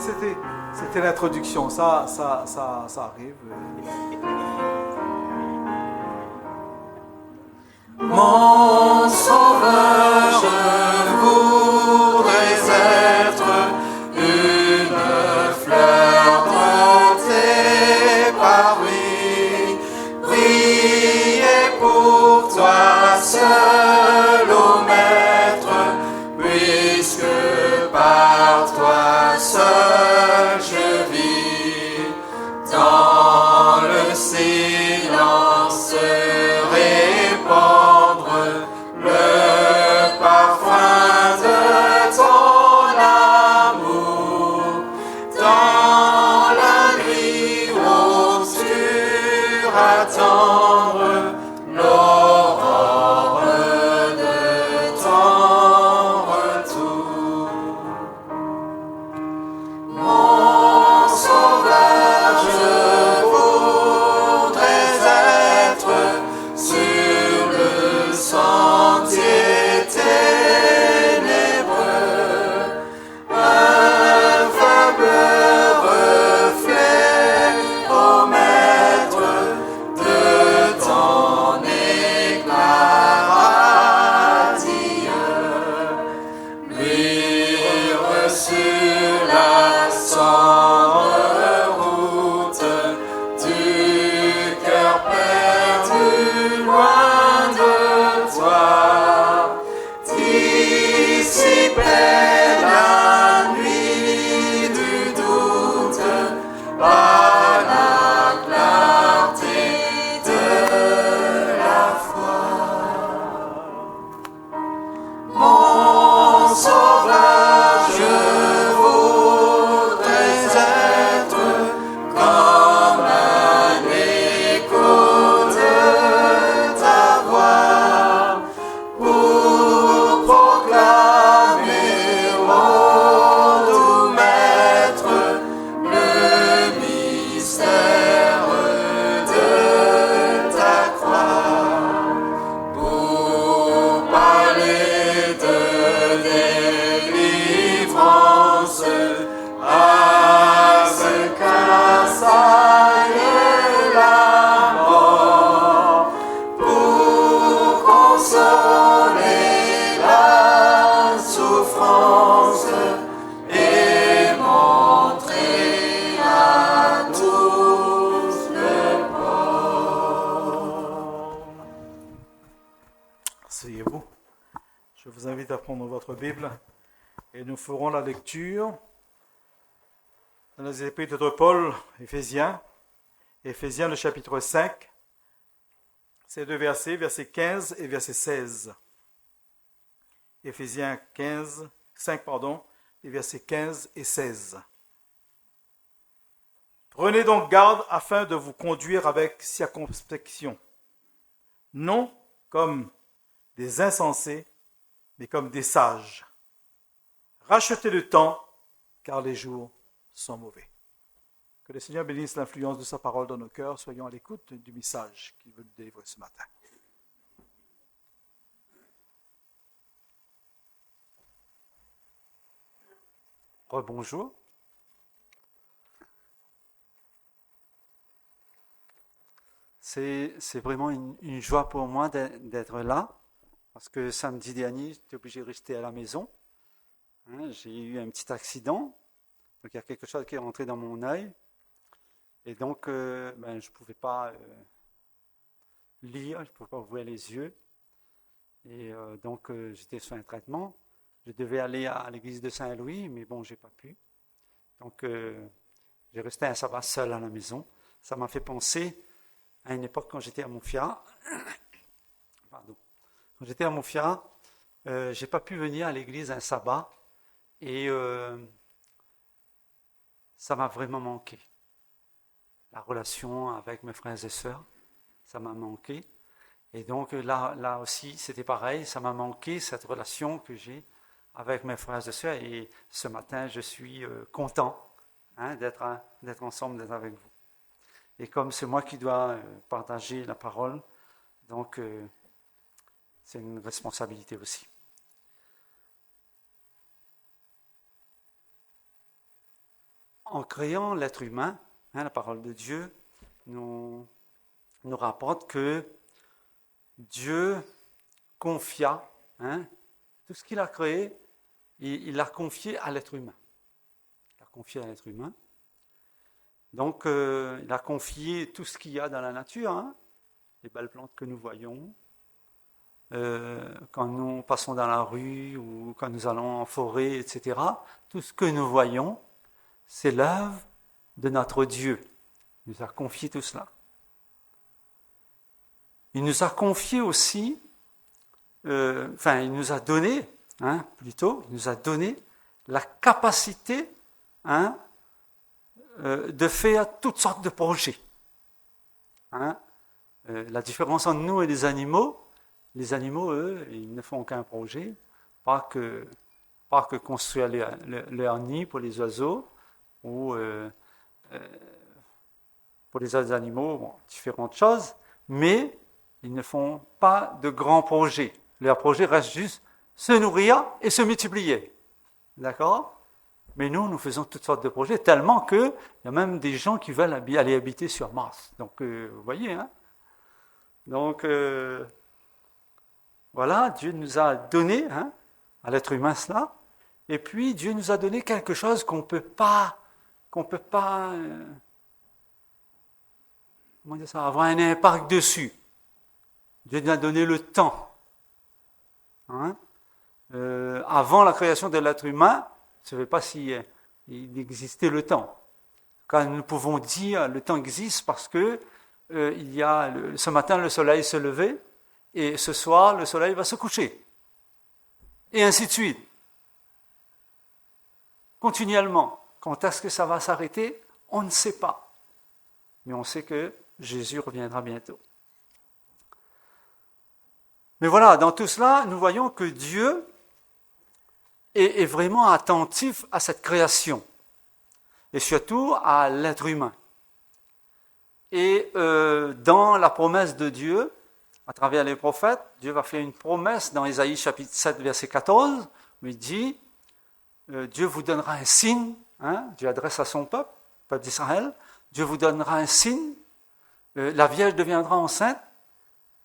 C'était l'introduction. Ça arrive. Mon sauveur, je voudrais être une fleur dans tes parvis, briller pour toi seul, ô Maître, puisque par toi seul je vis, dans le silence répandre le parfum de ton amour, dans la nuit obscure attendre l'aurore de ton retour. Mon sauveur, je voudrais être sur le sentier ténébreux, un faible reflet, ô Maître, de ton éclat radieux, luire sur la sombre route du cœur perdu loin de toi, dissiper la nuit du doute par la clarté de la foi. Mon sauveur, je voudrais être comme un écho de ta voix pour proclamer, ô doux Maître, le mystère de ta croix, pour parler de délivrance à ce qu'assaille la mort, pour consoler la souffrance et montrer à tous le port. Asseyez-vous. Je vous invite à prendre votre Bible et nous ferons la lecture dans les épîtres de Paul, Éphésiens le chapitre 5, ces deux versets, verset 15 et verset 16. Éphésiens 5, les versets 15 et 16. Prenez donc garde afin de vous conduire avec circonspection, non comme des insensés, mais comme des sages. Rachetez le temps, car les jours sont mauvais. Que le Seigneur bénisse l'influence de sa parole dans nos cœurs. Soyons à l'écoute du message qu'il veut nous délivrer ce matin. Rebonjour. C'est vraiment une joie pour moi d'être là, parce que samedi dernier, j'étais obligé de rester à la maison. J'ai eu un petit accident, donc il y a quelque chose qui est rentré dans mon œil, et donc je ne pouvais pas lire, je ne pouvais pas ouvrir les yeux, et donc j'étais sur un traitement. Je devais aller à l'église de Saint-Louis, mais bon, je n'ai pas pu. Donc j'ai resté un sabbat seul à la maison. Ça m'a fait penser à une époque quand j'étais à Moufia. Pardon. Quand j'étais à Moufia, je n'ai pas pu venir à l'église un sabbat, et ça m'a vraiment manqué. La relation avec mes frères et sœurs, ça m'a manqué. Et donc là aussi, c'était pareil, ça m'a manqué cette relation que j'ai avec mes frères et sœurs. Et ce matin, je suis content d'être ensemble, d'être avec vous. Et comme c'est moi qui dois partager la parole, donc c'est une responsabilité aussi. en créant l'être humain, la parole de Dieu nous rapporte que Dieu confia tout ce qu'il a créé, il l'a confié à l'être humain. Il l'a confié à l'être humain. Donc, il a confié tout ce qu'il y a dans la nature, les belles plantes que nous voyons, quand nous passons dans la rue ou quand nous allons en forêt, etc. Tout ce que nous voyons, c'est l'œuvre de notre Dieu. Il nous a confié tout cela. Il nous a confié aussi, il nous a donné, il nous a donné la capacité de faire toutes sortes de projets. La différence entre nous et les animaux, eux, ils ne font aucun projet, pas que construire leur nid pour les oiseaux, ou pour les autres animaux, différentes choses, mais ils ne font pas de grands projets. Leur projet reste juste se nourrir et se multiplier. D'accord ? Mais nous faisons toutes sortes de projets, tellement qu'il y a même des gens qui veulent aller habiter sur Mars. Donc, vous voyez, Donc, voilà, Dieu nous a donné, à l'être humain cela, et puis Dieu nous a donné quelque chose qu'on peut pas avoir un impact dessus. Dieu nous a donné le temps. Avant la création de l'être humain, je ne sais pas s'il existait le temps. Quand nous pouvons dire le temps existe parce que ce matin le soleil se levait et ce soir le soleil va se coucher. Et ainsi de suite. Continuellement. Quand est-ce que ça va s'arrêter? On ne sait pas. Mais on sait que Jésus reviendra bientôt. Mais voilà, dans tout cela, nous voyons que Dieu est vraiment attentif à cette création. Et surtout à l'être humain. Et dans la promesse de Dieu, à travers les prophètes, Dieu va faire une promesse dans Ésaïe chapitre 7, verset 14, où il dit, Dieu vous donnera un signe, Dieu adresse à son peuple d'Israël, Dieu vous donnera un signe, la Vierge deviendra enceinte,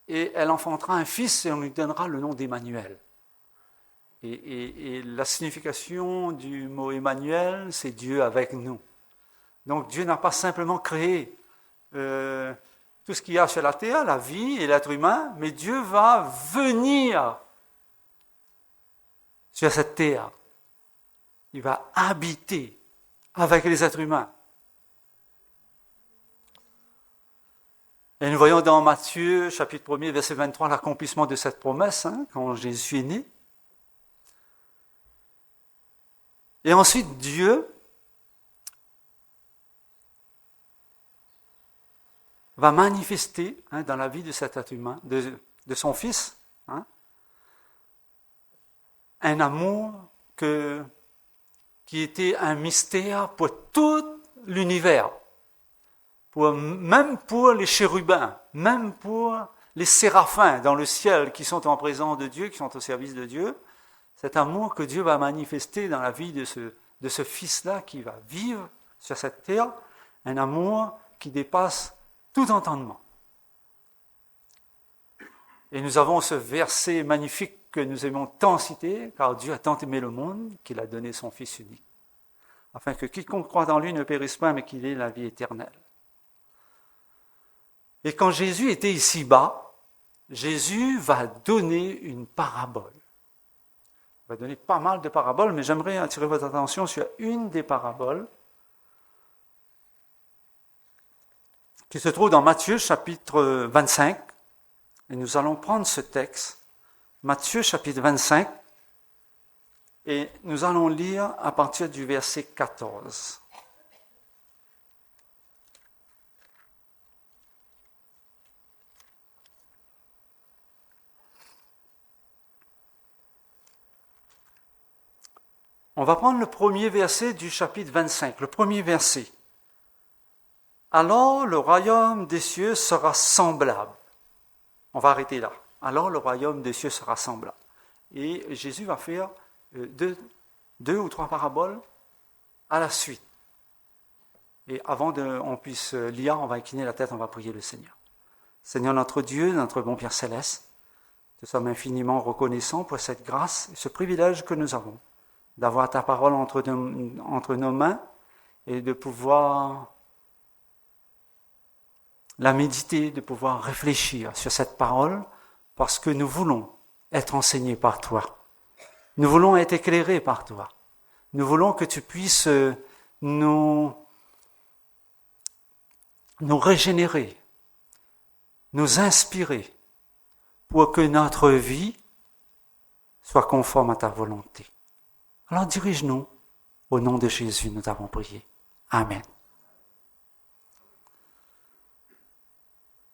et elle enfantera un fils, et on lui donnera le nom d'Emmanuel. Et la signification du mot Emmanuel, c'est Dieu avec nous. Donc Dieu n'a pas simplement créé tout ce qu'il y a sur la terre, la vie et l'être humain, mais Dieu va venir sur cette terre. Il va habiter avec les êtres humains. Et nous voyons dans Matthieu, chapitre 1er, verset 23, l'accomplissement de cette promesse, quand Jésus est né. Et ensuite, Dieu va manifester dans la vie de cet être humain, de son Fils, un amour qui était un mystère pour tout l'univers, même pour les chérubins, même pour les séraphins dans le ciel qui sont en présence de Dieu, qui sont au service de Dieu. Cet amour que Dieu va manifester dans la vie de ce Fils-là qui va vivre sur cette terre, un amour qui dépasse tout entendement. Et nous avons ce verset magnifique que nous aimons tant citer, car Dieu a tant aimé le monde qu'il a donné son Fils unique, afin que quiconque croit en lui ne périsse pas, mais qu'il ait la vie éternelle. Et quand Jésus était ici-bas, Jésus va donner une parabole. Il va donner pas mal de paraboles, mais j'aimerais attirer votre attention sur une des paraboles qui se trouve dans Matthieu chapitre 25. Et nous allons prendre ce texte, Matthieu chapitre 25, et nous allons lire à partir du verset 14. On va prendre le premier verset du chapitre 25, le premier verset. Alors le royaume des cieux sera semblable. On va arrêter là. Alors le royaume des cieux sera semblable. Et Jésus va faire deux ou trois paraboles à la suite. Et avant qu'on puisse lire, on va incliner la tête, on va prier le Seigneur. Seigneur notre Dieu, notre bon Père Céleste, nous sommes infiniment reconnaissants pour cette grâce et ce privilège que nous avons d'avoir ta parole entre nos mains et de pouvoir la méditer, de pouvoir réfléchir sur cette parole parce que nous voulons être enseignés par toi. Nous voulons être éclairés par toi. Nous voulons que tu puisses nous régénérer, nous inspirer pour que notre vie soit conforme à ta volonté. Alors dirige-nous. Au nom de Jésus, nous t'avons prié. Amen.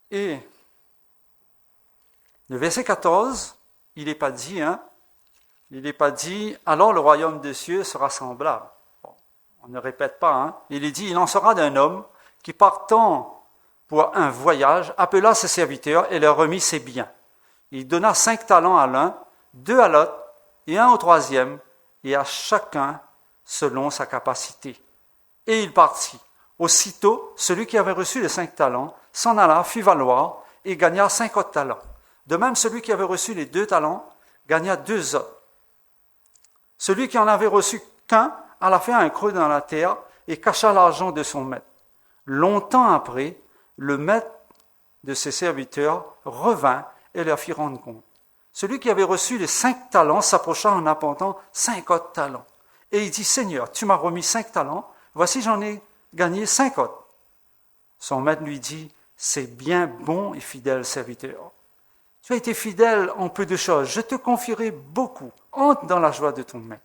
Et le verset 14, il n'est pas dit, il n'est pas dit, alors le royaume des cieux sera semblable. Bon, on ne répète pas, Il est dit, il en sera d'un homme qui partant pour un voyage, appela ses serviteurs et leur remit ses biens. Il donna 5 talents à l'un, 2 à l'autre et 1 au troisième, et à chacun selon sa capacité. Et il partit. Aussitôt, celui qui avait reçu les 5 talents s'en alla, fit valoir et gagna 5 autres talents. De même, celui qui avait reçu les 2 talents gagna 2 autres. Celui qui en avait reçu qu'un alla faire un creux dans la terre et cacha l'argent de son maître. Longtemps après, le maître de ses serviteurs revint et leur fit rendre compte. Celui qui avait reçu les 5 talents s'approcha en apportant 5 autres talents. Et il dit, Seigneur, tu m'as remis 5 talents, voici j'en ai gagné 5 autres. Son maître lui dit, c'est bien bon et fidèle serviteur. Tu as été fidèle en peu de choses, je te confierai beaucoup. Entre dans la joie de ton maître.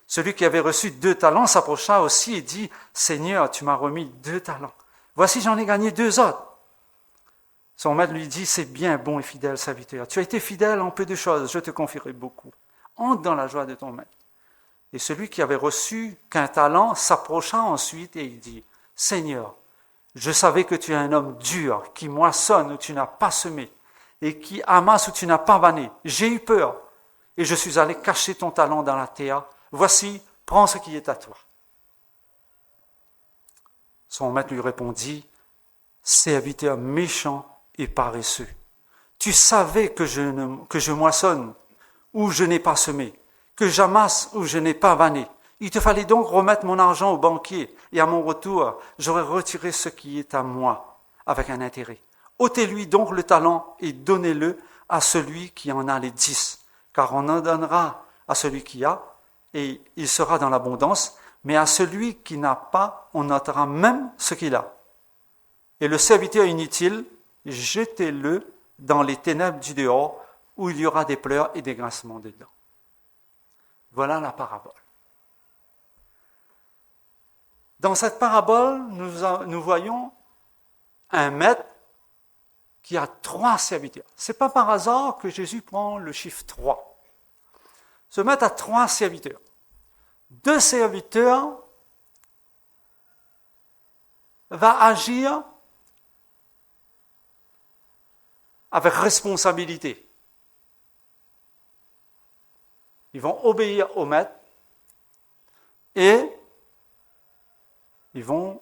Celui qui avait reçu 2 talents s'approcha aussi et dit, Seigneur, tu m'as remis 2 talents. Voici j'en ai gagné 2 autres. Son maître lui dit, c'est bien bon et fidèle serviteur. Tu as été fidèle en peu de choses, je te confierai beaucoup. Entre dans la joie de ton maître. Et celui qui avait reçu qu'un talent s'approcha ensuite et il dit, Seigneur, je savais que tu es un homme dur, qui moissonne où tu n'as pas semé, et qui amasse où tu n'as pas vanné. J'ai eu peur, et je suis allé cacher ton talent dans la terre. Voici, prends ce qui est à toi. Son maître lui répondit, serviteur méchant et paresseux. Tu savais que je moissonne où je n'ai pas semé, que j'amasse où je n'ai pas vanné. Il te fallait donc remettre mon argent au banquier, et à mon retour, j'aurais retiré ce qui est à moi, avec un intérêt. Ôtez-lui donc le talent et donnez-le à celui qui en a les 10, car on en donnera à celui qui a, et il sera dans l'abondance, mais à celui qui n'a pas, on notera même ce qu'il a. Et le serviteur inutile, jetez-le dans les ténèbres du dehors, où il y aura des pleurs et des grincements de dents. Voilà la parabole. Dans cette parabole, nous voyons un maître qui a 3 serviteurs. Ce n'est pas par hasard que Jésus prend le chiffre 3. Ce maître a 3 serviteurs. 2 serviteurs va agir avec responsabilité. Ils vont obéir au maître et ils vont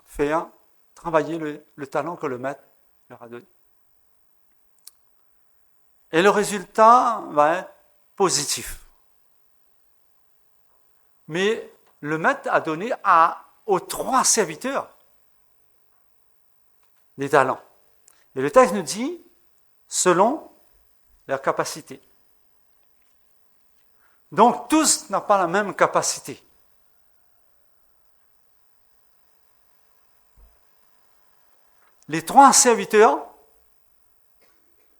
faire travailler le talent que le maître leur a donné. Et le résultat va être positif. Mais le maître a donné aux 3 serviteurs des talents. Et le texte nous dit, selon leur capacité. Donc tous n'ont pas la même capacité. Les 3 serviteurs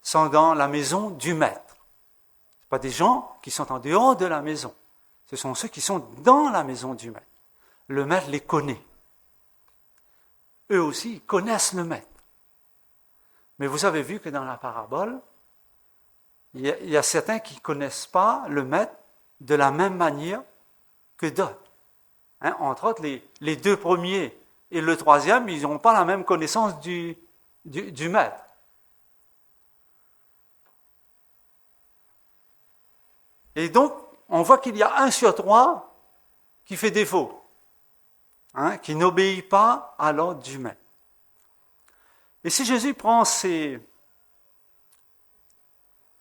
sont dans la maison du maître. Ce ne sont pas des gens qui sont en dehors de la maison. Ce sont ceux qui sont dans la maison du maître. Le maître les connaît. Eux aussi, ils connaissent le maître. Mais vous avez vu que dans la parabole, il y a certains qui ne connaissent pas le maître de la même manière que d'autres. Entre autres, les 2 premiers et le 3e, ils n'ont pas la même connaissance du maître. Et donc, on voit qu'il y a 1 sur 3 qui fait défaut. qui n'obéit pas à l'ordre du maître. Et si Jésus prend ce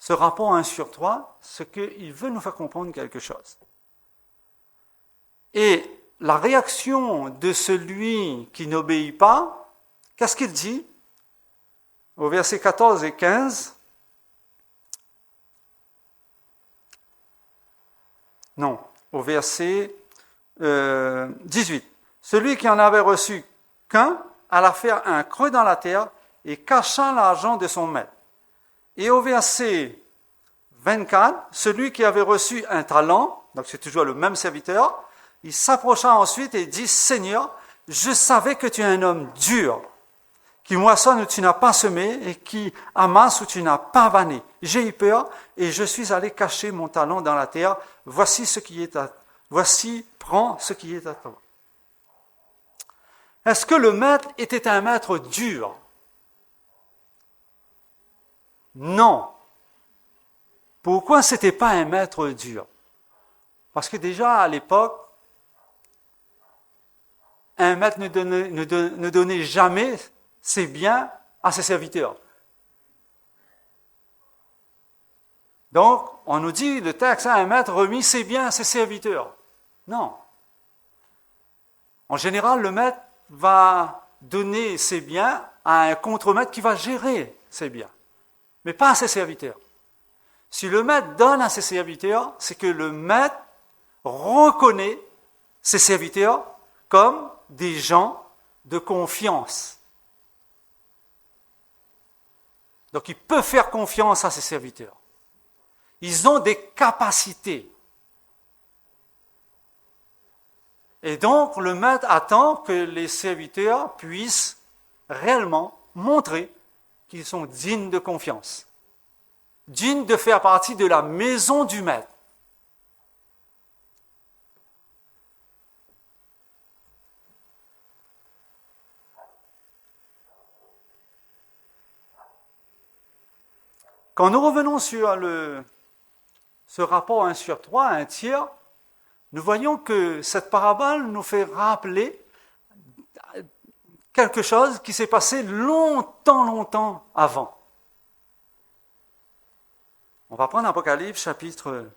rapport 1 sur 3, c'est qu'il veut nous faire comprendre quelque chose. Et la réaction de celui qui n'obéit pas, qu'est-ce qu'il dit? Au verset 14 et 15, non, au verset 18. Celui qui en avait reçu qu'un alla faire un creux dans la terre et cacha l'argent de son maître. Et au verset 24, celui qui avait reçu un talent, donc c'est toujours le même serviteur, il s'approcha ensuite et dit, « Seigneur, je savais que tu es un homme dur, qui moissonne où tu n'as pas semé et qui amasse où tu n'as pas vanné. J'ai eu peur et je suis allé cacher mon talent dans la terre. Voici, prends ce qui est à toi. » Est-ce que le maître était un maître dur? Non. Pourquoi ce n'était pas un maître dur? Parce que déjà à l'époque, un maître ne donnait jamais ses biens à ses serviteurs. Donc, on nous dit, le texte, un maître remit ses biens à ses serviteurs. Non. En général, le maître va donner ses biens à un contre-maître qui va gérer ses biens, mais pas à ses serviteurs. Si le maître donne à ses serviteurs, c'est que le maître reconnaît ses serviteurs comme des gens de confiance. Donc il peut faire confiance à ses serviteurs. Ils ont des capacités. Et donc le maître attend que les serviteurs puissent réellement montrer qu'ils sont dignes de confiance, dignes de faire partie de la maison du maître. Quand nous revenons sur ce rapport 1 sur 3, un tiers, nous voyons que cette parabole nous fait rappeler quelque chose qui s'est passé longtemps avant. On va prendre Apocalypse chapitre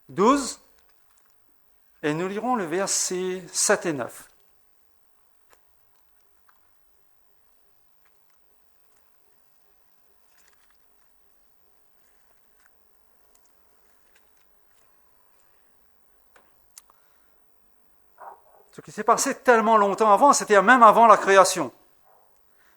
12 et nous lirons le verset 7 et 9. Ce qui s'est passé tellement longtemps avant, c'était même avant la création.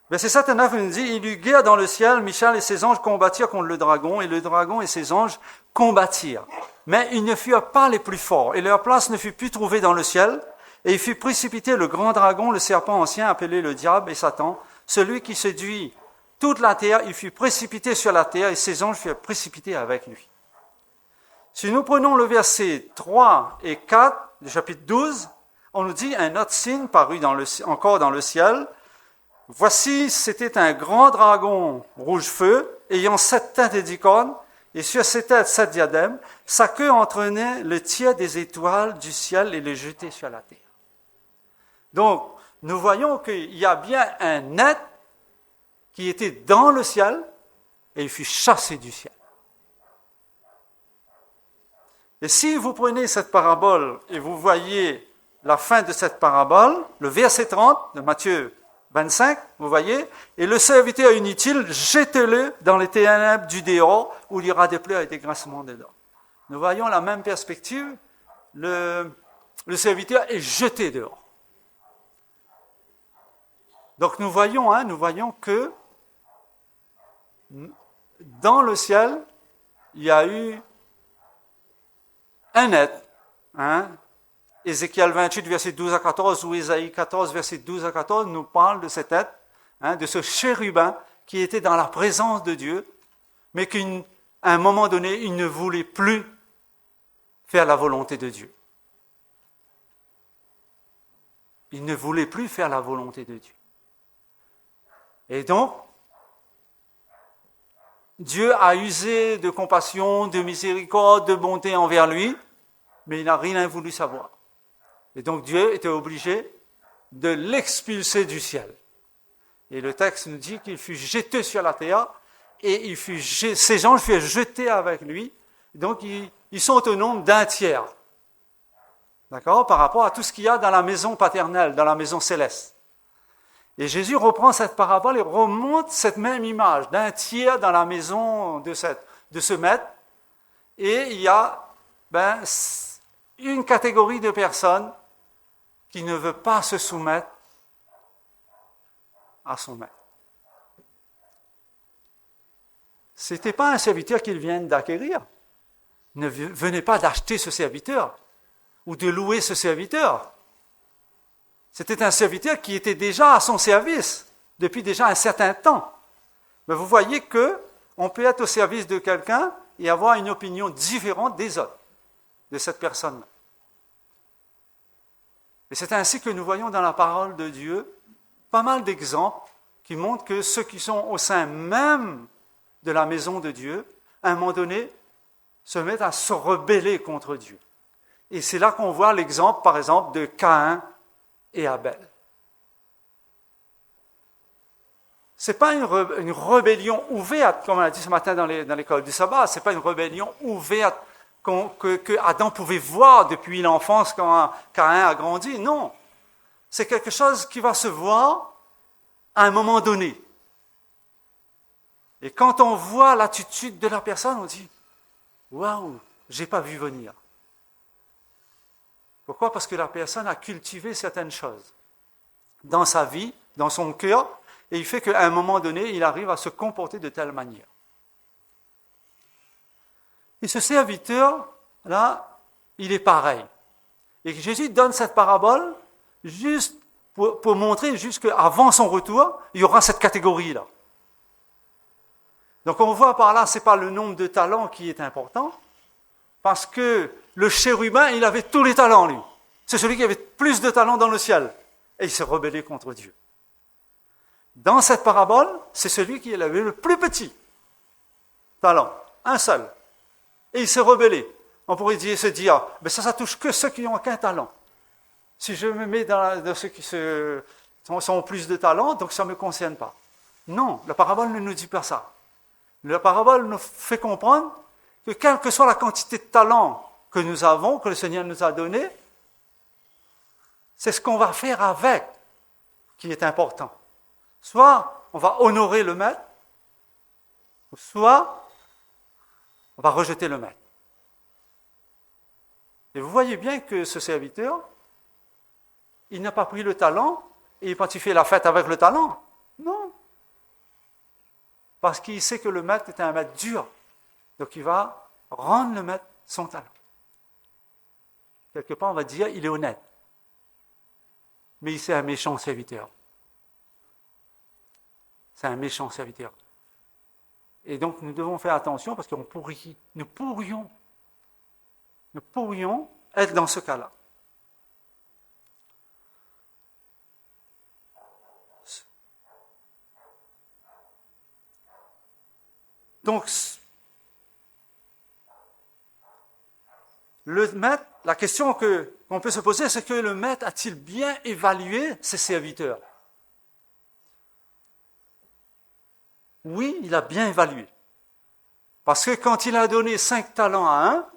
Verset 7 et 9, il nous dit, « Il eut guerre dans le ciel, Michel et ses anges combattirent contre le dragon, et le dragon et ses anges combattirent. Mais ils ne furent pas les plus forts, et leur place ne fut plus trouvée dans le ciel, et il fut précipité le grand dragon, le serpent ancien, appelé le diable et Satan, celui qui séduit toute la terre, il fut précipité sur la terre, et ses anges furent précipités avec lui. » Si nous prenons le verset 3 et 4 du chapitre 12, on nous dit un autre signe paru encore dans le ciel. Voici, c'était un grand dragon rouge feu, ayant 7 têtes et 10 cornes, et sur ses têtes 7 diadèmes. Sa queue entraînait le tiers des étoiles du ciel et les jetait sur la terre. Donc, nous voyons qu'il y a bien un être qui était dans le ciel, et il fut chassé du ciel. Et si vous prenez cette parabole et vous voyez la fin de cette parabole, le verset 30 de Matthieu 25, vous voyez, « Et le serviteur inutile, jetez-le dans les ténèbres du dehors, où il y aura des pleurs et des grincements des dents. » Nous voyons la même perspective, le serviteur est jeté dehors. Donc nous voyons que dans le ciel, il y a eu un être, Ézéchiel 28, verset 12 à 14, ou Ésaïe 14, verset 12 à 14, nous parle de cet être, de ce chérubin qui était dans la présence de Dieu, mais qu'à un moment donné, il ne voulait plus faire la volonté de Dieu. Il ne voulait plus faire la volonté de Dieu. Et donc, Dieu a usé de compassion, de miséricorde, de bonté envers lui, mais il n'a rien voulu savoir. Et donc Dieu était obligé de l'expulser du ciel. Et le texte nous dit qu'il fut jeté sur la terre et ces anges furent jetés avec lui. Donc ils sont au nombre d'un tiers. D'accord ? Par rapport à tout ce qu'il y a dans la maison paternelle, dans la maison céleste. Et Jésus reprend cette parabole et remonte cette même image d'un tiers dans la maison de ce maître. Et il y a une catégorie de personnes qui ne veut pas se soumettre à son maître. Ce n'était pas un serviteur qu'ils viennent d'acquérir. Ne venez pas d'acheter ce serviteur ou de louer ce serviteur. C'était un serviteur qui était déjà à son service depuis déjà un certain temps. Mais vous voyez qu'on peut être au service de quelqu'un et avoir une opinion différente des autres, de cette personne-là. Et c'est ainsi que nous voyons dans la parole de Dieu pas mal d'exemples qui montrent que ceux qui sont au sein même de la maison de Dieu, à un moment donné, se mettent à se rebeller contre Dieu. Et c'est là qu'on voit l'exemple, par exemple, de Caïn et Abel. Ce n'est pas une rébellion ouverte, comme on a dit ce matin dans l'école du sabbat, ce n'est pas une rébellion ouverte que Adam pouvait voir depuis l'enfance quand Caïn a grandi. Non, c'est quelque chose qui va se voir à un moment donné. Et quand on voit l'attitude de la personne, on dit « Waouh, j'ai pas vu venir ». Pourquoi ? Parce que la personne a cultivé certaines choses dans sa vie, dans son cœur, et il fait qu'à un moment donné, il arrive à se comporter de telle manière. Et ce serviteur-là, il est pareil. Et Jésus donne cette parabole juste pour montrer juste qu'avant son retour, il y aura cette catégorie-là. Donc on voit par là, ce n'est pas le nombre de talents qui est important, parce que le chérubin, il avait tous les talents, lui. C'est celui qui avait plus de talents dans le ciel. Et il s'est rebellé contre Dieu. Dans cette parabole, c'est celui qui avait le plus petit talent, un seul. Et il s'est rebellé. On pourrait se dire, mais ça touche que ceux qui n'ont qu'un talent. Si je me mets dans ceux qui ont plus de talent, donc ça ne me concerne pas. Non, la parabole ne nous dit pas ça. La parabole nous fait comprendre que quelle que soit la quantité de talent que nous avons, que le Seigneur nous a donné, c'est ce qu'on va faire avec qui est important. Soit on va honorer le maître, soit on va rejeter le maître. Et vous voyez bien que ce serviteur, il n'a pas pris le talent et il n'a pas fait la fête avec le talent. Non. Parce qu'il sait que le maître est un maître dur. Donc il va rendre le maître son talent. Quelque part, on va dire, il est honnête. Mais c'est un méchant serviteur. C'est un méchant serviteur. Et donc, nous devons faire attention parce que nous pourrions être dans ce cas-là. Donc, le maître, la question qu'on peut se poser, c'est que le maître a-t-il bien évalué ses serviteurs ? Oui, il a bien évalué. Parce que quand il a donné 5 talents à un,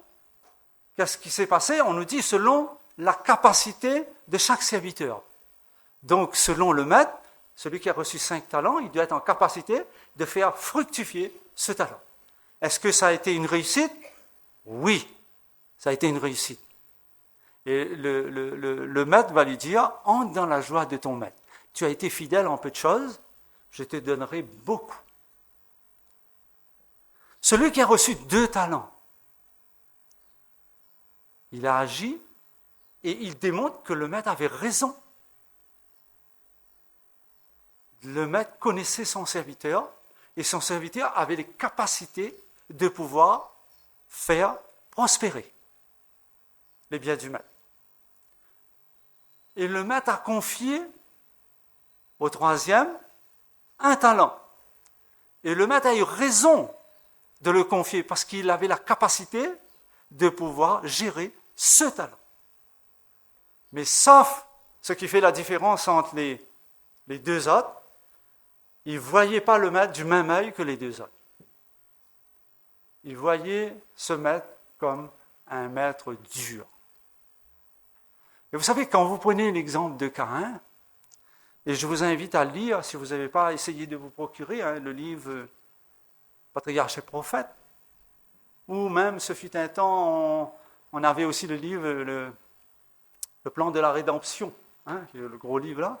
qu'est-ce qui s'est passé ? On nous dit selon la capacité de chaque serviteur. Donc, selon le maître, celui qui a reçu 5 talents, il doit être en capacité de faire fructifier ce talent. Est-ce que ça a été une réussite ? Oui, ça a été une réussite. Et le maître va lui dire, entre dans la joie de ton maître. Tu as été fidèle en peu de choses, je te donnerai beaucoup. Celui qui a reçu 2 talents, il a agi et il démontre que le maître avait raison. Le maître connaissait son serviteur et son serviteur avait les capacités de pouvoir faire prospérer les biens du maître. Et le maître a confié au 3e un talent. Et le maître a eu raison de le confier parce qu'il avait la capacité de pouvoir gérer ce talent. Mais sauf ce qui fait la différence entre les deux autres, il ne voyait pas le maître du même œil que les deux autres. Il voyait ce maître comme un maître dur. Et vous savez, quand vous prenez l'exemple de Caïn, et je vous invite à le lire, si vous n'avez pas essayé de vous procurer le livre Patriarches et Prophètes, ou même, ce fut un temps, on avait aussi le livre Le plan de la rédemption, qui est le gros livre là.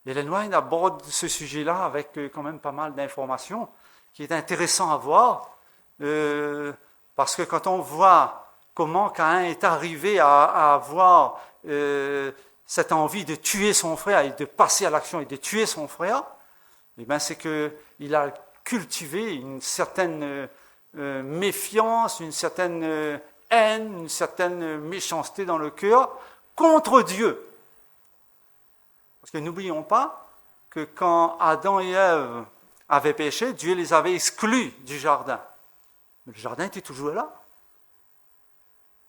Et Ellen White aborde ce sujet-là avec quand même pas mal d'informations, qui est intéressant à voir, parce que quand on voit comment Caïn est arrivé à avoir cette envie de tuer son frère et de passer à l'action et de tuer son frère, eh bien c'est qu'il a cultivé une certaine méfiance, une certaine haine, une certaine méchanceté dans le cœur contre Dieu. Parce que n'oublions pas que quand Adam et Ève avaient péché, Dieu les avait exclus du jardin. Mais le jardin était toujours là.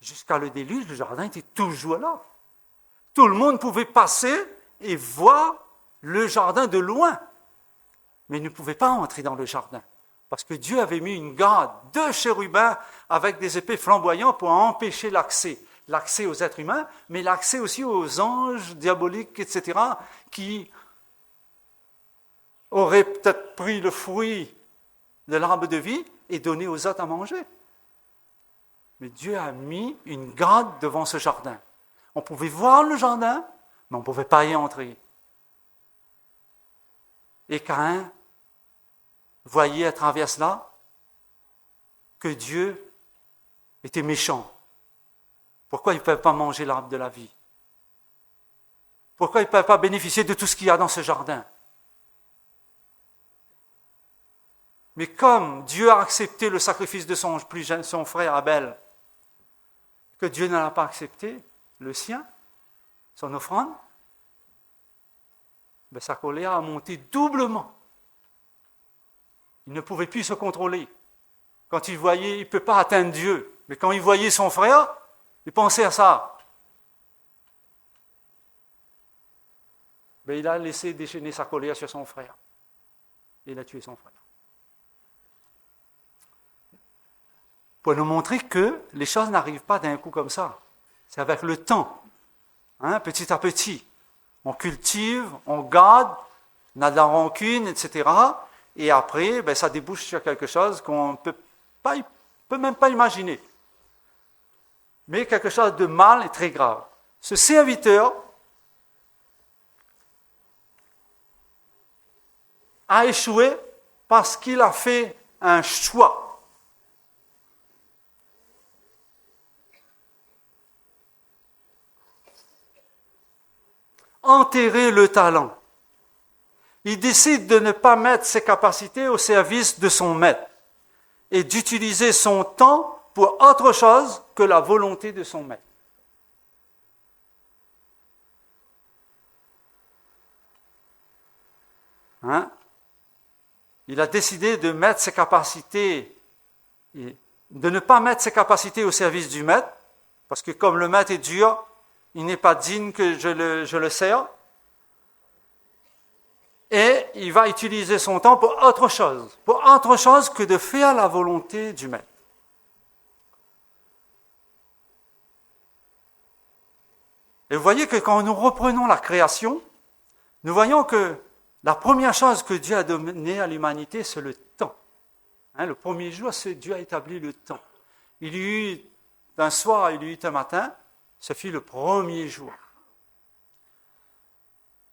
Jusqu'à le déluge, le jardin était toujours là. Tout le monde pouvait passer et voir le jardin de loin. Mais il ne pouvait pas entrer dans le jardin. Parce que Dieu avait mis une garde de chérubins avec des épées flamboyantes pour empêcher l'accès. L'accès aux êtres humains, mais l'accès aussi aux anges diaboliques, etc., qui auraient peut-être pris le fruit de l'arbre de vie et donné aux autres à manger. Mais Dieu a mis une garde devant ce jardin. On pouvait voir le jardin, mais on ne pouvait pas y entrer. Et Caïn voyait à travers cela que Dieu était méchant. Pourquoi ils ne peuvent pas manger l'arbre de la vie? Pourquoi ils ne peuvent pas bénéficier de tout ce qu'il y a dans ce jardin? Mais comme Dieu a accepté le sacrifice de son plus jeune, son frère Abel, que Dieu n'a pas accepté le sien, son offrande, ben sa colère a monté doublement. Il ne pouvait plus se contrôler. Quand il voyait, il ne peut pas atteindre Dieu. Mais quand il voyait son frère, il pensait à ça. Mais il a laissé déchaîner sa colère sur son frère. Et il a tué son frère. Pour nous montrer que les choses n'arrivent pas d'un coup comme ça. C'est avec le temps. Petit à petit. On cultive, on garde, on a de la rancune, etc. Et après, ben, ça débouche sur quelque chose qu'on ne peut même pas imaginer. Mais quelque chose de mal et très grave. Ce serviteur a échoué parce qu'il a fait un choix. Enterrer le talent. Il décide de ne pas mettre ses capacités au service de son maître et d'utiliser son temps pour autre chose que la volonté de son maître. Il a décidé de mettre ses capacités, de ne pas mettre ses capacités au service du maître, parce que comme le maître est dur, il n'est pas digne que je le sers, et il va utiliser son temps pour autre chose que de faire la volonté du maître. Et vous voyez que quand nous reprenons la création, nous voyons que la première chose que Dieu a donnée à l'humanité, c'est le temps. Le premier jour, Dieu a établi le temps. Il y eut un soir, il y eut un matin, ce fut le premier jour.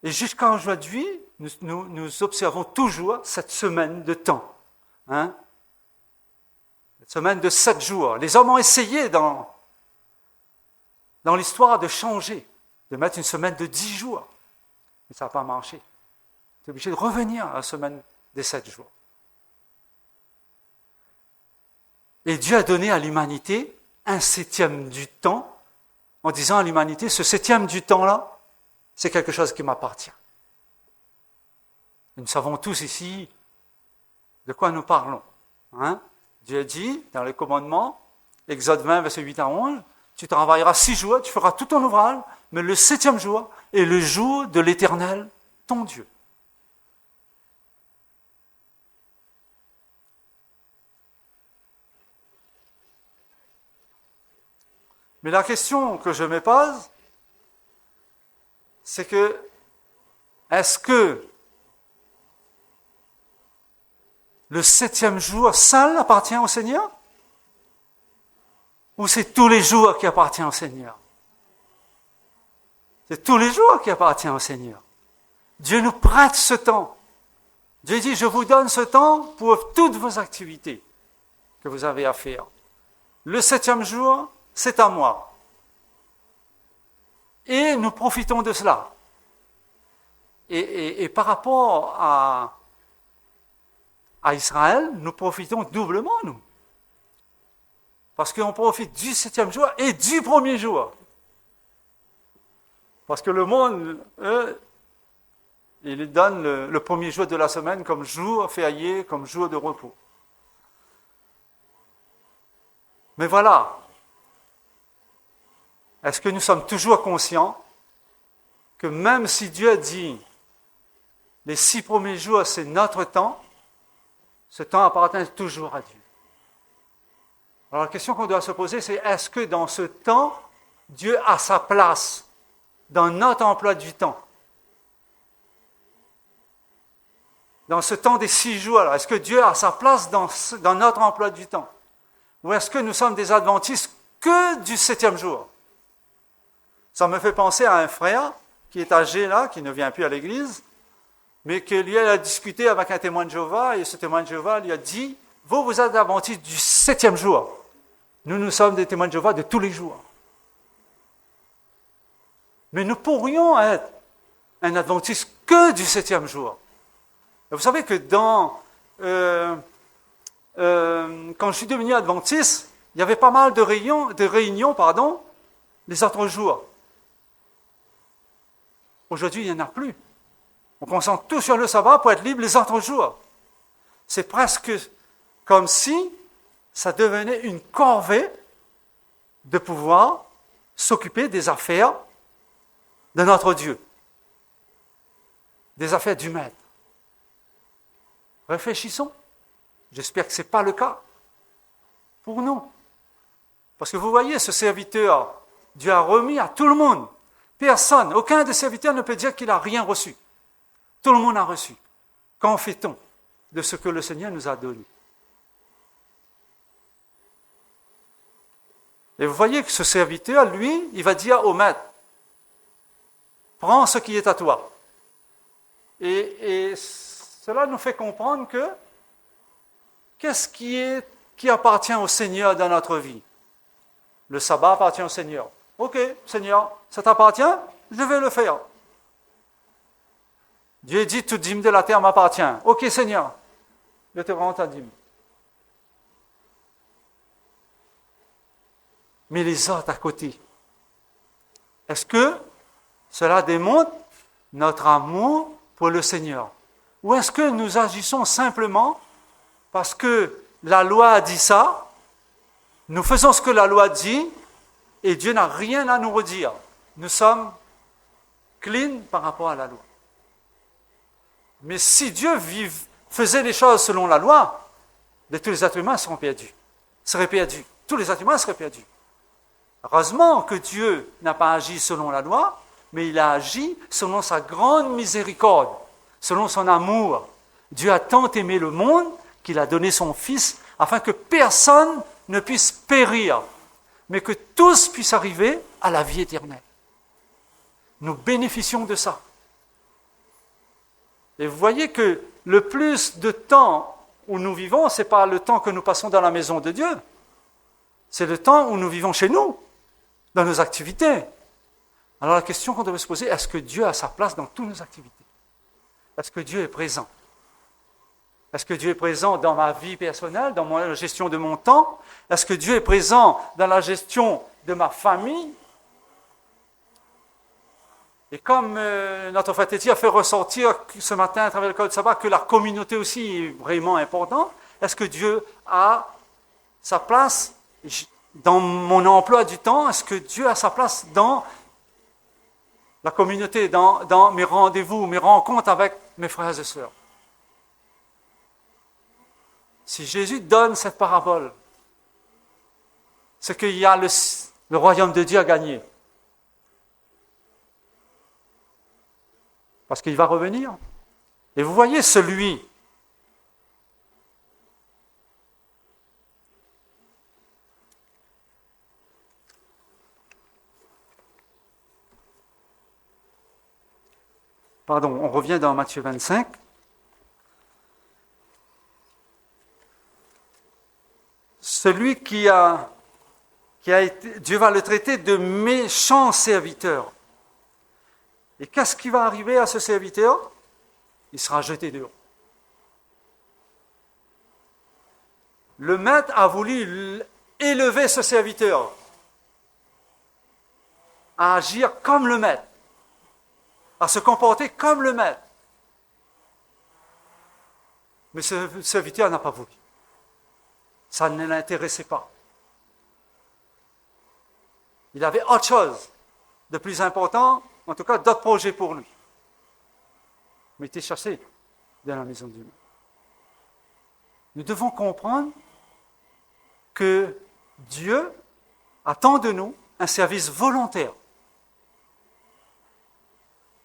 Et jusqu'à aujourd'hui, nous observons toujours cette semaine de temps. Cette semaine de 7 jours. Les hommes ont essayé dans l'histoire de changer, de mettre une semaine de 10 jours. Mais ça n'a pas marché. Tu es obligé de revenir à la semaine des 7 jours. Et Dieu a donné à l'humanité un 7e du temps, en disant à l'humanité, ce 7e du temps-là, c'est quelque chose qui m'appartient. Nous savons tous ici de quoi nous parlons. Dieu dit, dans le commandement, Exode 20, verset 8 à 11, Tu travailleras 6 jours, tu feras tout ton ouvrage, mais le 7e jour est le jour de l'Éternel, ton Dieu. Mais la question que je me pose, c'est que, est-ce que le 7e jour seul appartient au Seigneur? Ou c'est tous les jours qui appartient au Seigneur? C'est tous les jours qui appartient au Seigneur. Dieu nous prête ce temps. Dieu dit, je vous donne ce temps pour toutes vos activités que vous avez à faire. Le 7e jour, c'est à moi. Et nous profitons de cela. Et par rapport à Israël, nous profitons doublement, nous. Parce qu'on profite du 7e jour et du 1er jour. Parce que le monde, il donne le 1er jour de la semaine comme jour férié, comme jour de repos. Mais voilà. Est-ce que nous sommes toujours conscients que même si Dieu a dit les 6 premiers jours, c'est notre temps, ce temps appartient toujours à Dieu. Alors la question qu'on doit se poser, c'est est-ce que dans ce temps, Dieu a sa place dans notre emploi du temps? Dans ce temps des 6 jours, est-ce que Dieu a sa place dans notre emploi du temps? Ou est-ce que nous sommes des adventistes que du 7e jour? Ça me fait penser à un frère qui est âgé là, qui ne vient plus à l'église, mais que lui a discuté avec un témoin de Jéhovah, et ce témoin de Jéhovah lui a dit, vous êtes adventistes du 7e jour. Nous sommes des témoins de Jéhovah de tous les jours. Mais nous pourrions être un adventiste que du 7e jour. Et vous savez que quand je suis devenu adventiste, il y avait pas mal de réunions, les autres jours. Aujourd'hui, il n'y en a plus. On concentre tout sur le sabbat pour être libre les autres jours. C'est presque comme si ça devenait une corvée de pouvoir s'occuper des affaires de notre Dieu, des affaires du Maître. Réfléchissons. J'espère que ce n'est pas le cas pour nous. Parce que vous voyez, ce serviteur, Dieu a remis à tout le monde. Personne, aucun des serviteurs ne peut dire qu'il n'a rien reçu. Tout le monde a reçu. Qu'en fait-on de ce que le Seigneur nous a donné? Et vous voyez que ce serviteur, lui, il va dire au maître, prends ce qui est à toi. Et cela nous fait comprendre que qu'est-ce qui appartient au Seigneur dans notre vie? Le sabbat appartient au Seigneur. Ok, Seigneur, ça t'appartient? Je vais le faire. Dieu dit, toute dîme de la terre m'appartient. Ok, Seigneur, je te rends ta dîme. Mais les autres à côté, est-ce que cela démontre notre amour pour le Seigneur? Ou est-ce que nous agissons simplement parce que la loi a dit ça, nous faisons ce que la loi dit, et Dieu n'a rien à nous redire. Nous sommes clean par rapport à la loi. Mais si Dieu faisait les choses selon la loi, tous les êtres humains seraient perdus. Tous les êtres humains seraient perdus. Heureusement que Dieu n'a pas agi selon la loi, mais il a agi selon sa grande miséricorde, selon son amour. Dieu a tant aimé le monde qu'il a donné son Fils afin que personne ne puisse périr, mais que tous puissent arriver à la vie éternelle. Nous bénéficions de ça. Et vous voyez que le plus de temps où nous vivons, ce n'est pas le temps que nous passons dans la maison de Dieu, c'est le temps où nous vivons chez nous, dans nos activités. Alors la question qu'on devrait se poser, est-ce que Dieu a sa place dans toutes nos activités? Est-ce que Dieu est présent? Est-ce que Dieu est présent dans ma vie personnelle, dans la gestion de mon temps? Est-ce que Dieu est présent dans la gestion de ma famille? Et comme notre frère Téti a fait ressortir ce matin à travers le code de sabbat que la communauté aussi est vraiment importante, est-ce que Dieu a sa place dans mon emploi du temps, est-ce que Dieu a sa place dans la communauté, dans mes rendez-vous, mes rencontres avec mes frères et sœurs? Si Jésus donne cette parabole, c'est qu'il y a le royaume de Dieu à gagner. Parce qu'il va revenir. Et vous voyez celui on revient dans Matthieu 25. Celui qui a été, Dieu va le traiter de méchant serviteur. Et qu'est-ce qui va arriver à ce serviteur? Il sera jeté dehors. Le maître a voulu élever ce serviteur à agir comme le maître, à se comporter comme le maître. Mais ce serviteur n'a pas voulu. Ça ne l'intéressait pas. Il avait autre chose de plus important, en tout cas d'autres projets pour lui. Mais il était chassé de la maison de Dieu. Nous devons comprendre que Dieu attend de nous un service volontaire.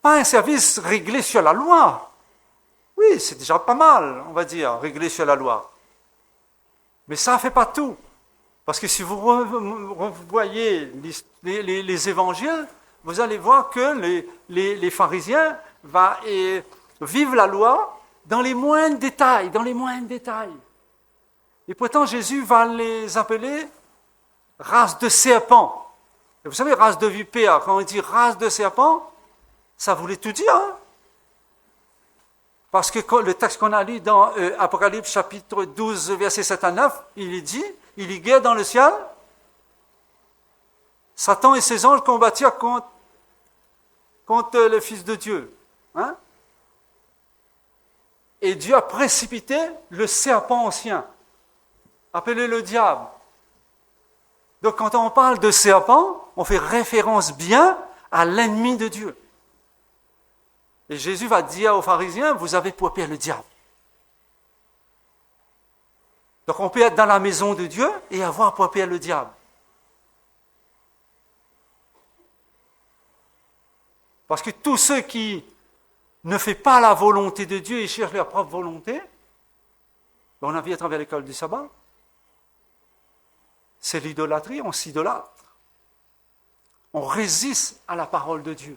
Pas un service réglé sur la loi. Oui, c'est déjà pas mal, on va dire, réglé sur la loi. Mais ça ne fait pas tout. Parce que si vous revoyez les évangiles, vous allez voir que les pharisiens vivent la loi dans les moindres détails, Et pourtant, Jésus va les appeler race de serpents. Et vous savez, race de vipères, quand on dit race de serpents, ça voulait tout dire. Hein? Parce que le texte qu'on a lu dans Apocalypse chapitre 12, versets 7 à 9, il est dit, il y guère dans le ciel, Satan et ses anges combattirent contre le Fils de Dieu. Hein? Et Dieu a précipité le serpent ancien, appelé le diable. Donc quand on parle de serpent, on fait référence bien à l'ennemi de Dieu. Et Jésus va dire aux pharisiens, vous avez pour père le diable. Donc on peut être dans la maison de Dieu et avoir pour père le diable. Parce que tous ceux qui ne font pas la volonté de Dieu et cherchent leur propre volonté, on a vu à travers l'école du sabbat, c'est l'idolâtrie, on s'idolâtre. On résiste à la parole de Dieu.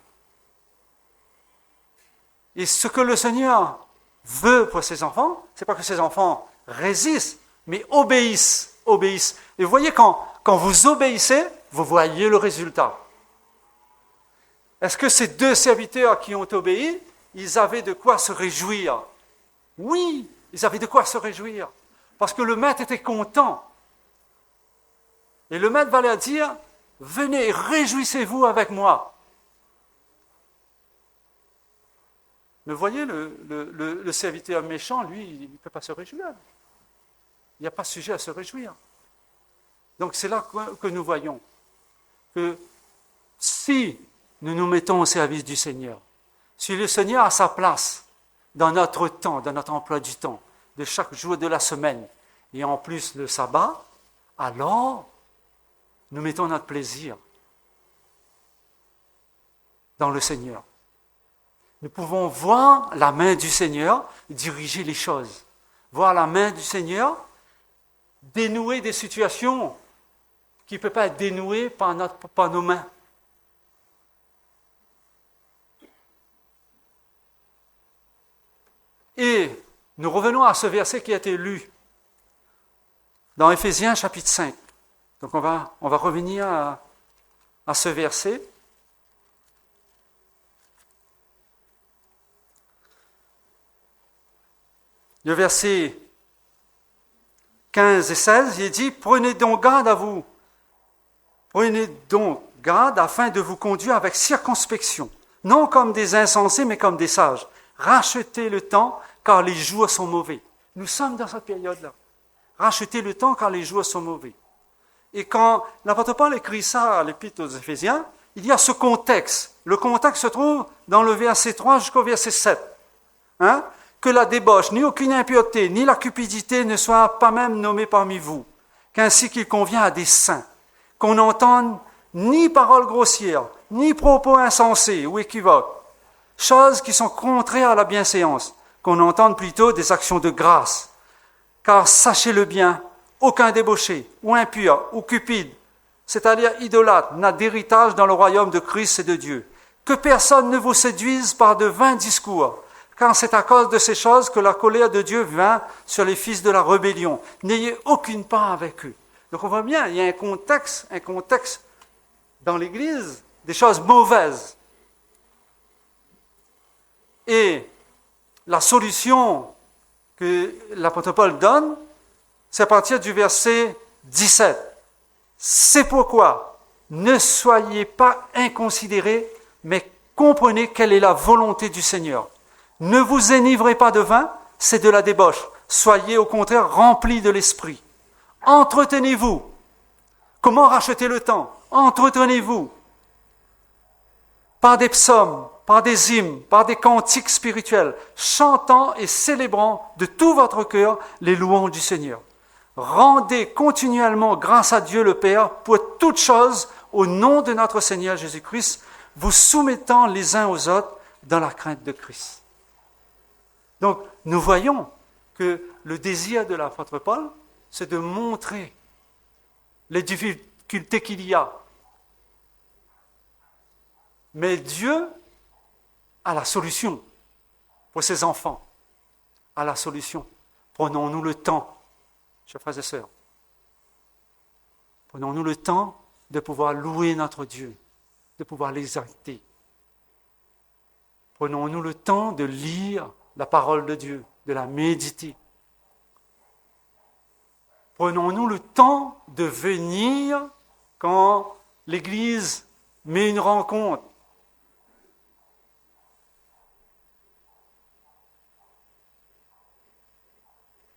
Et ce que le Seigneur veut pour ses enfants, c'est pas que ses enfants résistent, mais obéissent. Et vous voyez, quand vous obéissez, vous voyez le résultat. Est-ce que ces deux serviteurs qui ont obéi, ils avaient de quoi se réjouir? Oui, ils avaient de quoi se réjouir. Parce que le maître était content. Et le maître va leur dire, venez, réjouissez-vous avec moi. Mais voyez, le serviteur méchant, lui, il ne peut pas se réjouir. Il n'y a pas sujet à se réjouir. Donc c'est là que nous voyons que si nous nous mettons au service du Seigneur, si le Seigneur a sa place dans notre temps, dans notre emploi du temps, de chaque jour de la semaine, et en plus le sabbat, alors nous mettons notre plaisir dans le Seigneur. Nous pouvons voir la main du Seigneur diriger les choses. Voir la main du Seigneur dénouer des situations qui ne peuvent pas être dénouées par nos mains. Et nous revenons à ce verset qui a été lu dans Éphésiens chapitre 5. Donc on va revenir à ce verset. Le verset 15 et 16, il est dit, prenez donc garde à vous. Prenez donc garde afin de vous conduire avec circonspection, non comme des insensés, mais comme des sages. Rachetez le temps, car les jours sont mauvais. Nous sommes dans cette période-là. Rachetez le temps, car les jours sont mauvais. Et quand l'apôtre Paul écrit ça à l'épître aux Éphésiens, il y a ce contexte. Le contexte se trouve dans le verset 3 jusqu'au verset 7. Hein? Que la débauche, ni aucune impureté, ni la cupidité ne soient pas même nommées parmi vous, qu'ainsi qu'il convient à des saints, qu'on n'entende ni paroles grossières, ni propos insensés ou équivoques, choses qui sont contraires à la bienséance, qu'on entende plutôt des actions de grâce. Car sachez-le bien, aucun débauché, ou impur, ou cupide, c'est-à-dire idolâtre, n'a d'héritage dans le royaume de Christ et de Dieu. Que personne ne vous séduise par de vains discours, car c'est à cause de ces choses que la colère de Dieu vint sur les fils de la rébellion. N'ayez aucune part avec eux. Donc on voit bien, il y a un contexte dans l'Église, des choses mauvaises. Et la solution que l'apôtre Paul donne, c'est à partir du verset 17. C'est pourquoi ne soyez pas inconsidérés, mais comprenez quelle est la volonté du Seigneur. Ne vous enivrez pas de vin, c'est de la débauche. Soyez au contraire remplis de l'esprit. Entretenez-vous. Comment racheter le temps? Entretenez-vous. Par des psaumes, par des hymnes, par des cantiques spirituels, chantant et célébrant de tout votre cœur les louanges du Seigneur. Rendez continuellement grâce à Dieu le Père pour toutes choses au nom de notre Seigneur Jésus-Christ, vous soumettant les uns aux autres dans la crainte de Christ. Donc, nous voyons que le désir de l'apôtre Paul, c'est de montrer les difficultés qu'il y a. Mais Dieu a la solution pour ses enfants, a la solution. Prenons-nous le temps, chers frères et sœurs, prenons-nous le temps de pouvoir louer notre Dieu, de pouvoir l'exalter. Prenons-nous le temps de lire la parole de Dieu, de la méditer. Prenons-nous le temps de venir quand l'Église met une rencontre.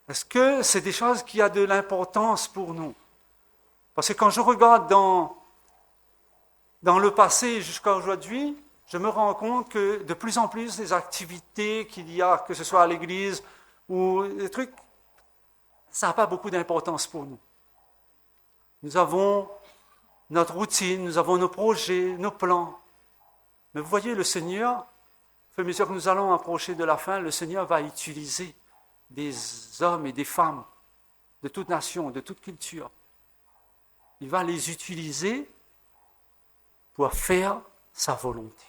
Est-ce que c'est des choses qui ont de l'importance pour nous? Parce que quand je regarde dans le passé jusqu'à aujourd'hui, je me rends compte que de plus en plus les activités qu'il y a, que ce soit à l'église ou des trucs, ça n'a pas beaucoup d'importance pour nous. Nous avons notre routine, nous avons nos projets, nos plans. Mais vous voyez, le Seigneur, au fur et à mesure que nous allons approcher de la fin, le Seigneur va utiliser des hommes et des femmes de toute nation, de toute culture. Il va les utiliser pour faire sa volonté.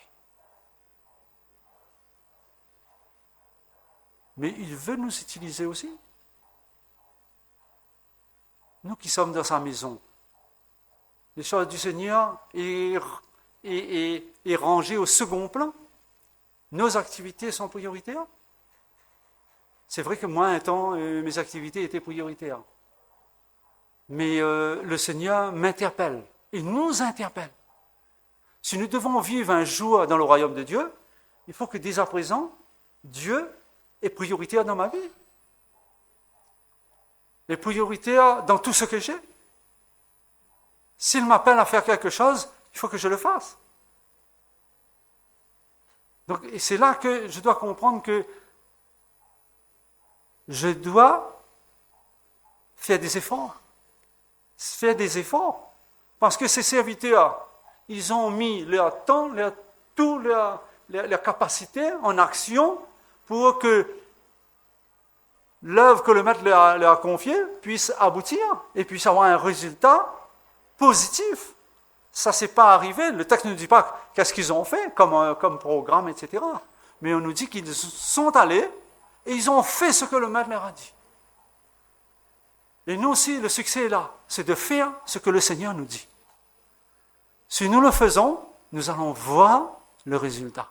Mais il veut nous utiliser aussi. Nous qui sommes dans sa maison. Les choses du Seigneur est rangées au second plan. Nos activités sont prioritaires. C'est vrai que moi, un temps, mes activités étaient prioritaires. Mais le Seigneur m'interpelle. Il nous interpelle. Si nous devons vivre un jour dans le royaume de Dieu, il faut que dès à présent, Dieu est prioritaire dans ma vie. Il est prioritaire dans tout ce que j'ai. S'il m'appelle à faire quelque chose, il faut que je le fasse. Donc, et c'est là que je dois comprendre que je dois faire des efforts. Faire des efforts. Parce que ces serviteurs, ils ont mis leur temps, leur capacité en action pour que l'œuvre que le maître leur a confiée puisse aboutir et puisse avoir un résultat positif. Ça, c'est pas arrivé. Le texte ne nous dit pas qu'est-ce qu'ils ont fait comme programme, etc. Mais on nous dit qu'ils sont allés et ils ont fait ce que le maître leur a dit. Et nous aussi, le succès est là. C'est de faire ce que le Seigneur nous dit. Si nous le faisons, nous allons voir le résultat.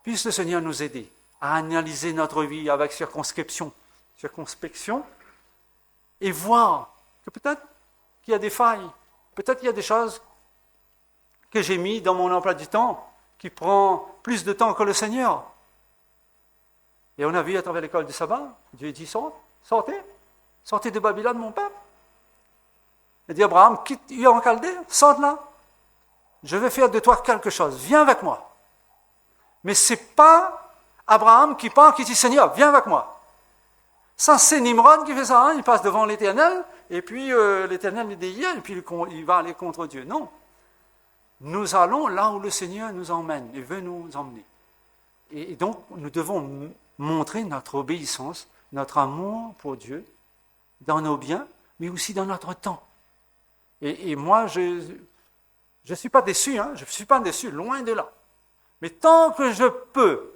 Puisse le Seigneur nous aider à analyser notre vie avec circonspection, et voir que peut-être qu'il y a des failles, peut-être qu'il y a des choses que j'ai mis dans mon emploi du temps qui prend plus de temps que le Seigneur. Et on a vu à travers l'école du sabbat, Dieu dit sortez de Babylone, mon peuple. Il dit, Abraham, quitte Ur en Chaldée, sors de là. Je vais faire de toi quelque chose, viens avec moi. Mais c'est pas Abraham qui part, qui dit, Seigneur, viens avec moi. Ça, c'est Nimrod qui fait ça, hein. Il passe devant l'Éternel, et puis l'Éternel est délié, et puis il va aller contre Dieu. Non. Nous allons là où le Seigneur nous emmène, et veut nous emmener. Et donc, nous devons montrer notre obéissance, notre amour pour Dieu, dans nos biens, mais aussi dans notre temps. Et moi, je ne suis pas déçu, hein, je ne suis pas déçu, loin de là. Mais tant que je peux,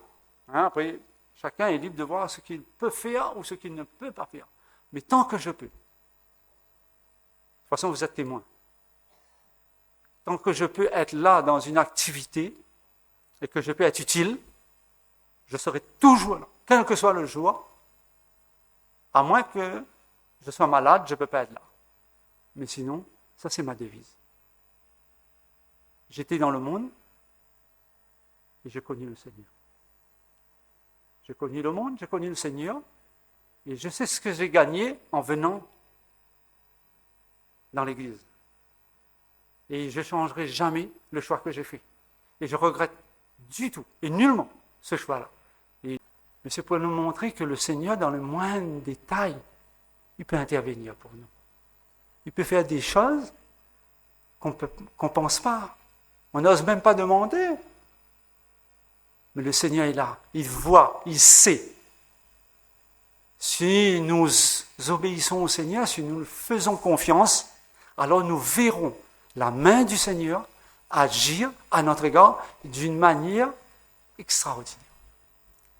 hein, après, chacun est libre de voir ce qu'il peut faire ou ce qu'il ne peut pas faire. Mais tant que je peux. De toute façon, vous êtes témoins. Tant que je peux être là dans une activité et que je peux être utile, je serai toujours là, quel que soit le jour, à moins que je sois malade, je ne peux pas être là. Mais sinon, ça c'est ma devise. J'étais dans le monde et j'ai connu le Seigneur. J'ai connu le monde, j'ai connu le Seigneur et je sais ce que j'ai gagné en venant dans l'Église. Et je ne changerai jamais le choix que j'ai fait. Et je regrette du tout et nullement ce choix-là. Mais c'est pour nous montrer que le Seigneur, dans le moindre détail, il peut intervenir pour nous. Il peut faire des choses qu'on ne pense pas. On n'ose même pas demander. Mais le Seigneur est là. Il voit, il sait. Si nous obéissons au Seigneur, si nous faisons confiance, alors nous verrons la main du Seigneur agir à notre égard d'une manière extraordinaire.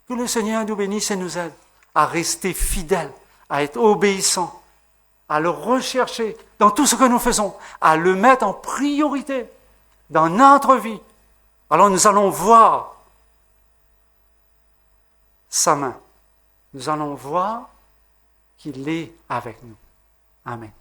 Que le Seigneur nous bénisse et nous aide à rester fidèles, à être obéissants, à le rechercher dans tout ce que nous faisons, à le mettre en priorité dans notre vie. Alors nous allons voir sa main. Nous allons voir qu'il est avec nous. Amen.